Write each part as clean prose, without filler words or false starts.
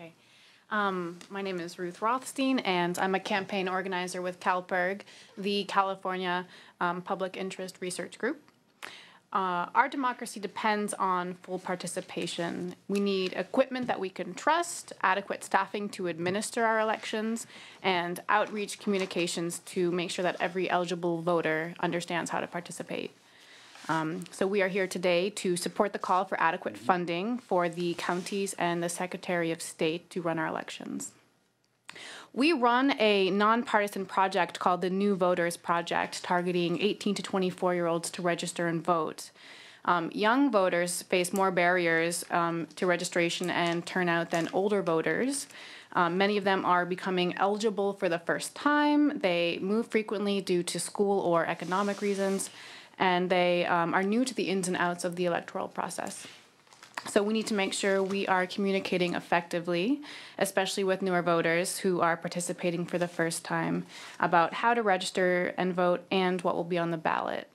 Okay. My name is Ruth Rothstein, and I'm a campaign organizer with CalPIRG, the California Public Interest Research Group. Our democracy depends on full participation. We need equipment that we can trust, adequate staffing to administer our elections, and outreach communications to make sure that every eligible voter understands how to participate. So we are here today to support the call for adequate funding for the counties and the Secretary of State to run our elections. We run a nonpartisan project called the New Voters Project, targeting 18 to 24-year-olds to register and vote. Young voters face more barriers to registration and turnout than older voters. Many of them are becoming eligible for the first time. They move frequently due to school or economic reasons, and they are new to the ins and outs of the electoral process. So we need to make sure we are communicating effectively, especially with newer voters who are participating for the first time, about how to register and vote and what will be on the ballot.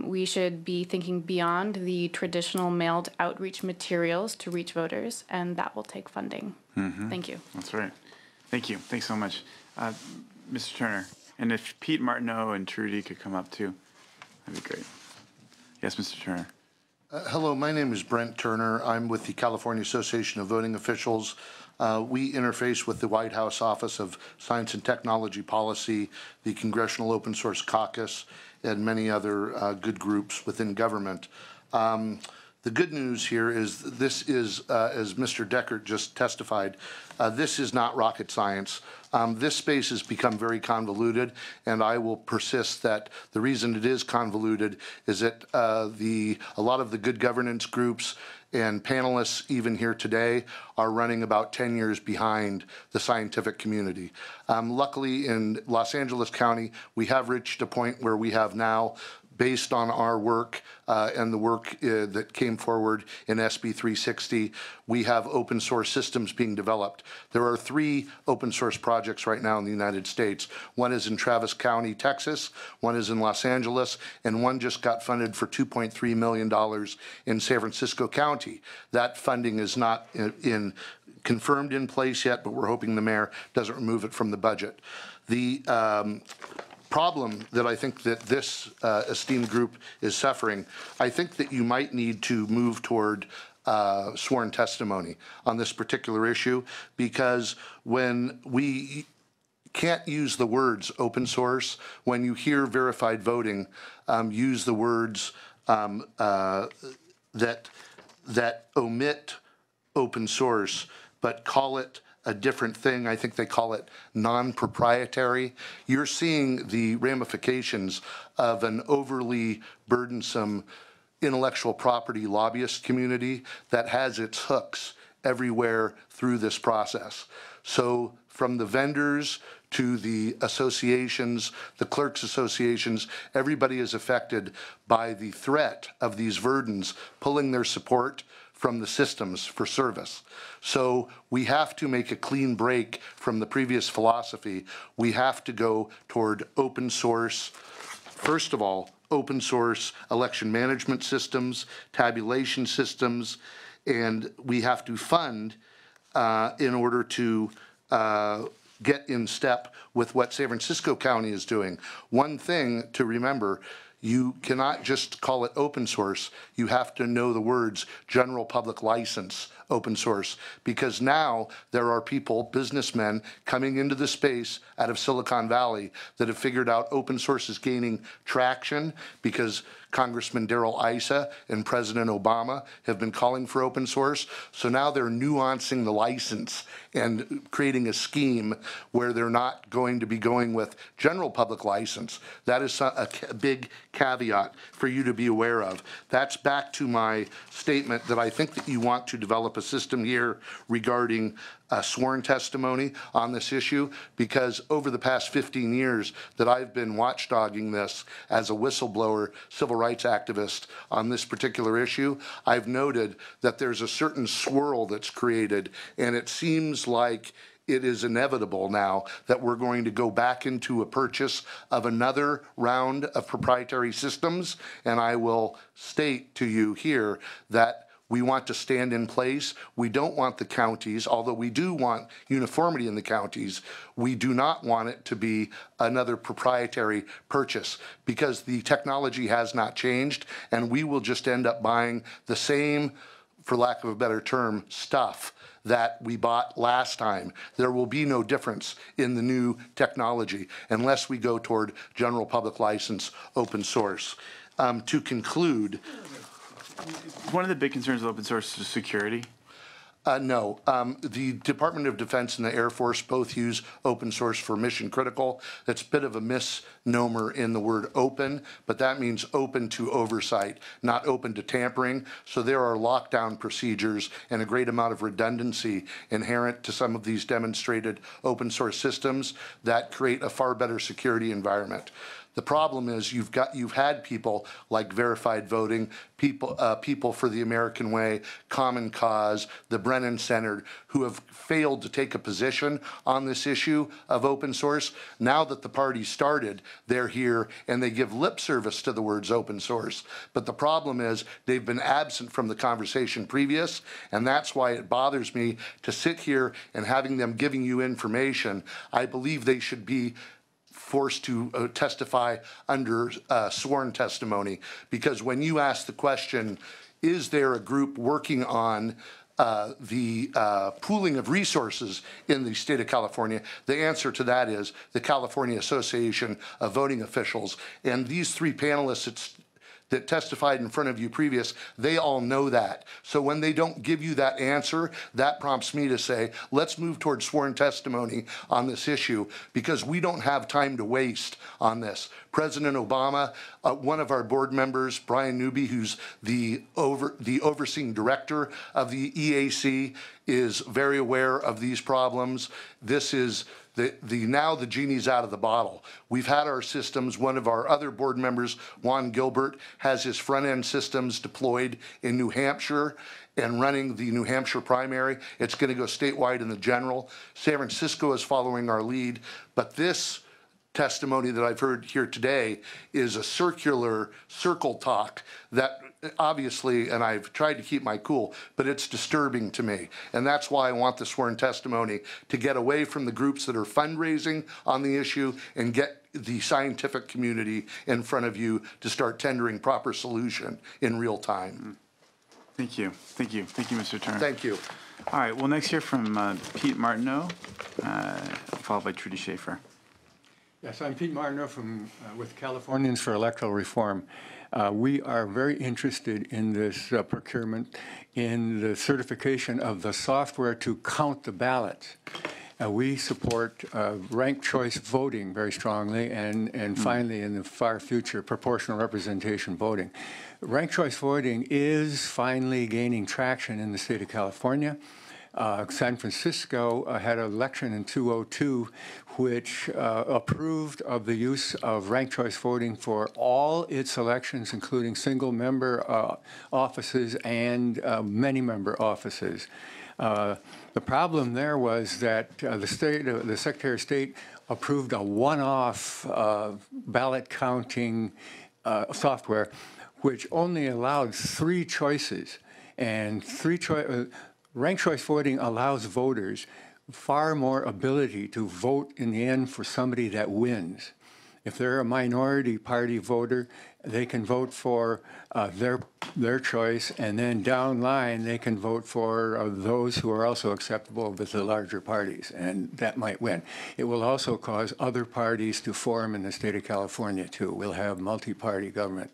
We should be thinking beyond the traditional mailed outreach materials to reach voters, and that will take funding. Mm-hmm. Thank you. That's right. Thank you. Thanks so much. Mr. Turner, and if Pete Martineau and Trudy could come up too, that'd be great. Yes, Mr. Turner. Hello, my name is Brent Turner. I'm with the California Association of Voting Officials. We interface with the White House Office of Science and Technology Policy, the Congressional Open Source Caucus, and many other good groups within government. The good news here is this is, as Mr. Deckert just testified, this is not rocket science. This space has become very convoluted, and I will persist that the reason it is convoluted is that a lot of the good governance groups and panelists even here today are running about 10 years behind the scientific community. Luckily in Los Angeles County, we have reached a point where we have now, based on our work and the work that came forward in SB 360, we have open source systems being developed. There are 3 open source projects right now in the United States. One is in Travis County, Texas, one is in Los Angeles, and one just got funded for $2.3 million in San Francisco County. That funding is not confirmed in place yet, but we're hoping the mayor doesn't remove it from the budget. The problem that I think that this esteemed group is suffering, I think that you might need to move toward sworn testimony on this particular issue, because when we can't use the words open source, when you hear verified voting, use the words that omit open source, but call it a different thing. I think they call it non-proprietary. You're seeing the ramifications of an overly burdensome intellectual property lobbyist community that has its hooks everywhere through this process. So from the vendors to the associations, the clerks associations, everybody is affected by the threat of these burdens pulling their support from the systems for service. So we have to make a clean break from the previous philosophy. We have to go toward open source. First of all, open source election management systems, tabulation systems, and we have to fund in order to get in step with what San Francisco County is doing. One thing to remember, you cannot just call it open source. You have to know the words general public license open source, because now there are people, businessmen, coming into the space out of Silicon Valley that have figured out open source is gaining traction because Congressman Darrell Issa and President Obama have been calling for open source. So now they're nuancing the license and creating a scheme where they're not going to be going with general public license. That is a big caveat for you to be aware of. That's back to my statement that I think that you want to develop a system here regarding sworn testimony on this issue, because over the past 15 years that I've been watchdogging this as a whistleblower civil rights activist on this particular issue, I've noted that there's a certain swirl that's created, and it seems like it is inevitable now that we're going to go back into a purchase of another round of proprietary systems. And I will state to you here that we want to stand in place. We don't want the counties, although we do want uniformity in the counties, we do not want it to be another proprietary purchase because the technology has not changed and we will just end up buying the same, for lack of a better term, stuff that we bought last time. There will be no difference in the new technology unless we go toward general public license open source. To conclude, One of the big concerns with open source is security. no. The Department of Defense and the Air Force both use open source for mission critical. That's a bit of a misnomer in the word open, but that means open to oversight, not open to tampering. So there are lockdown procedures and a great amount of redundancy inherent to some of these demonstrated open source systems that create a far better security environment. The problem is you've had people like Verified Voting, People for the American Way, Common Cause, the Brennan Center, who have failed to take a position on this issue of open source. Now that the party started, they're here and they give lip service to the words open source. But the problem is they've been absent from the conversation previous, and that's why it bothers me to sit here and having them giving you information. I believe they should be forced to testify under sworn testimony, because when you ask the question, is there a group working on the pooling of resources in the state of California, the answer to that is the California Association of Voting Officials. And these three panelists that testified in front of you previous, they all know that. So when they don't give you that answer, that prompts me to say, let's move towards sworn testimony on this issue because we don't have time to waste on this. President Obama, one of our board members, Brian Newby, who's the overseeing director of the EAC, is very aware of these problems. This is now the genie's out of the bottle. We've had our systems. One of our other board members, Juan Gilbert, has his front-end systems deployed in New Hampshire and running the New Hampshire primary. It's going to go statewide in the general. San Francisco is following our lead, but this testimony that I've heard here today is a circle talk that obviously, and I've tried to keep my cool, but it's disturbing to me. And that's why I want the sworn testimony, to get away from the groups that are fundraising on the issue and get the scientific community in front of you to start tendering proper solution in real time. Thank you. Thank you. Thank you, Mr. Turner. Thank you. All right, we'll next hear from Pete Martineau, followed by Trudy Schaefer. Yes, I'm Pete Martineau with Californians for Electoral Reform. We are very interested in this procurement, in the certification of the software to count the ballots. We support ranked choice voting very strongly, and finally, in the far future, proportional representation voting. Ranked choice voting is finally gaining traction in the state of California. San Francisco had an election in 2002 which approved of the use of ranked choice voting for all its elections, including single-member offices and many-member offices. The problem there was that the Secretary of State approved a one-off ballot counting software which only allowed 3 choices, and ranked choice voting allows voters far more ability to vote in the end for somebody that wins. If they're a minority party voter, they can vote for their choice, and then down line they can vote for those who are also acceptable with the larger parties, and that might win. It will also cause other parties to form in the state of California too. We'll have multi-party government.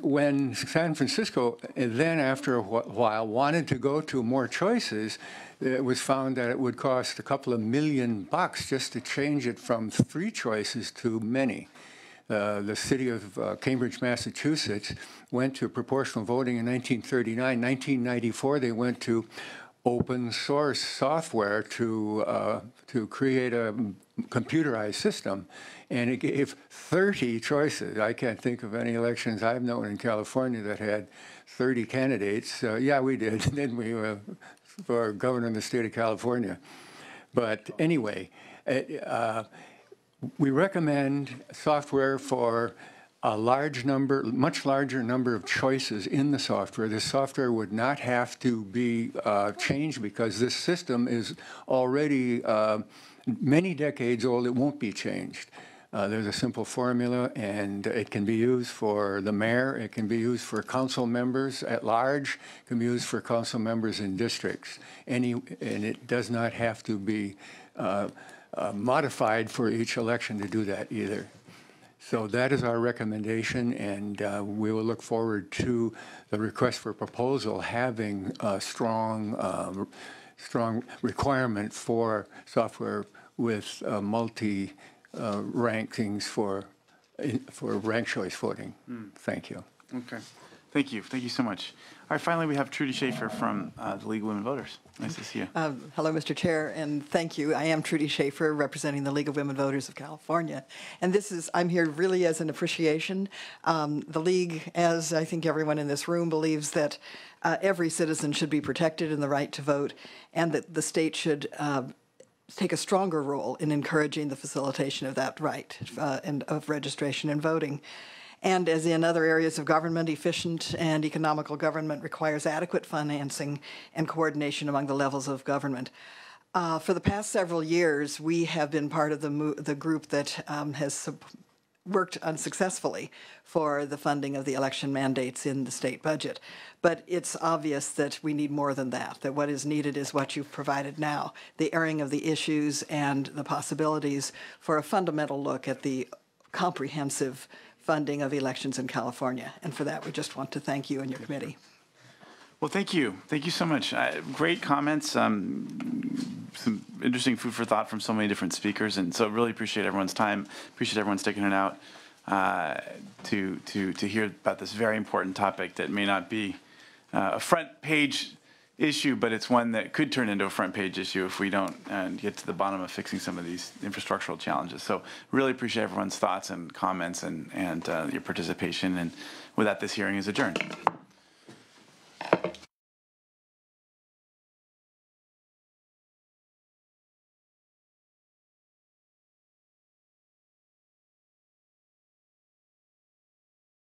When San Francisco then, after a while, wanted to go to more choices, it was found that it would cost a couple of $1 million just to change it from 3 choices to many. The city of Cambridge, Massachusetts, went to proportional voting in 1939. 1994, they went to open source software to create a computerized system, and it gave 30 choices. I can't think of any elections I've known in California that had 30 candidates. Yeah, we did, didn't we, for governor of the state of California. But anyway, we recommend software for a much larger number of choices in the software. The software would not have to be changed because this system is already many decades old. It won't be changed. There's a simple formula, and it can be used for the mayor. It can be used for council members at large. It can be used for council members in districts. And it does not have to be modified for each election to do that either. So that is our recommendation, and we will look forward to the request for proposal having a strong requirement for software with multi rankings for ranked choice voting. Thank you. Okay. Thank you. Thank you so much. All right, finally, we have Trudy Schaefer from the League of Women Voters. Nice to see you. Hello, Mr. Chair, and thank you. I am Trudy Schaefer, representing the League of Women Voters of California. And I'm here really as an appreciation. The League, as I think everyone in this room believes, that every citizen should be protected in the right to vote, and that the state should take a stronger role in encouraging the facilitation of that right and of registration and voting. And as in other areas of government, efficient and economical government requires adequate financing and coordination among the levels of government. For the past several years, we have been part of the group that has worked unsuccessfully for the funding of the election mandates in the state budget. But it's obvious that we need more than that what is needed is what you've provided now, the airing of the issues and the possibilities for a fundamental look at the comprehensive funding of elections in California. And for that, we just want to thank you and your committee. Well, thank you. Thank you so much. Great comments. Some interesting food for thought from so many different speakers. And so really appreciate everyone's time. Appreciate everyone sticking it out to hear about this very important topic that may not be a front page issue, but it's one that could turn into a front page issue if we don't get to the bottom of fixing some of these infrastructural challenges. So really appreciate everyone's thoughts and comments and your participation. And with that, this hearing is adjourned.